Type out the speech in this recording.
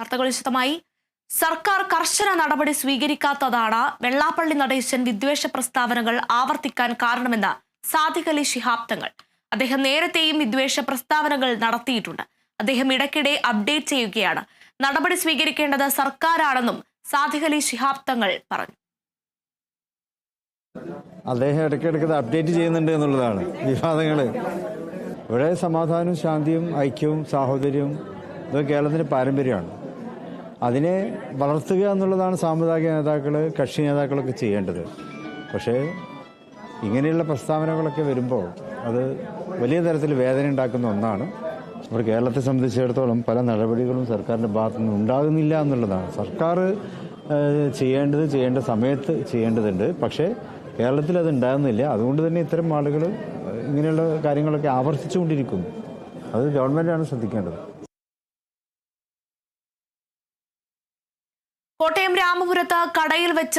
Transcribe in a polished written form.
വാർത്തകൾ വിശദമായി. സർക്കാർ കർശന നടപടി സ്വീകരിക്കാത്തതാണ് വെള്ളാപ്പള്ളി നടേശൻ വിദ്വേഷ പ്രസ്താവനകൾ ആവർത്തിക്കാൻ കാരണമെന്ന് സാദിഖ് അലി ശിഹാബ് തങ്ങൾ. അദ്ദേഹം നേരത്തെയും വിദ്വേഷ പ്രസ്താവനകൾ നടത്തിയിട്ടുണ്ട്. അദ്ദേഹം ഇടയ്ക്കിടെ അപ്ഡേറ്റ് ചെയ്യുകയാണ്. നടപടി സ്വീകരിക്കേണ്ടത് സർക്കാരാണെന്നും സാദിഖ് അലി ശിഹാബ് തങ്ങൾ പറഞ്ഞു. അദ്ദേഹം ഇടയ്ക്കിടയ്ക്ക് അപ്ഡേറ്റ് ചെയ്യുന്നുണ്ട് എന്നുള്ളതാണ് വിവാദങ്ങൾ. ഇവിടെ സമാധാനവും ശാന്തിയും ഐക്യവും സാഹോദര്യവും ഇത് കേരളത്തിൻ്റെ പാരമ്പര്യമാണ്. അതിനെ വളർത്തുക എന്നുള്ളതാണ് സാമുദായിക നേതാക്കൾ, കക്ഷി നേതാക്കളൊക്കെ ചെയ്യേണ്ടത്. പക്ഷേ ഇങ്ങനെയുള്ള പ്രസ്താവനകളൊക്കെ വരുമ്പോൾ അത് വലിയ തരത്തിൽ വേദന ഉണ്ടാക്കുന്ന ഒന്നാണ്. ഇവിടെ കേരളത്തെ സംബന്ധിച്ചിടത്തോളം പല നടപടികളും സർക്കാരിൻ്റെ ഭാഗത്തുനിന്ന് ഉണ്ടാകുന്നില്ല എന്നുള്ളതാണ്. സർക്കാർ ചെയ്യേണ്ട സമയത്ത് ചെയ്യേണ്ടതുണ്ട്. പക്ഷേ കേരളത്തിൽ അത് ഉണ്ടാകുന്നില്ല. അതുകൊണ്ട് തന്നെ ഇത്തരം ആളുകൾ ഇങ്ങനെയുള്ള കാര്യങ്ങളൊക്കെ ആവർത്തിച്ചുകൊണ്ടിരിക്കുന്നു. അത് ഗവൺമെൻറ്റാണ് ശ്രദ്ധിക്കേണ്ടത്. കോട്ടയം രാമപുരത്ത് കടയിൽ വെച്ച്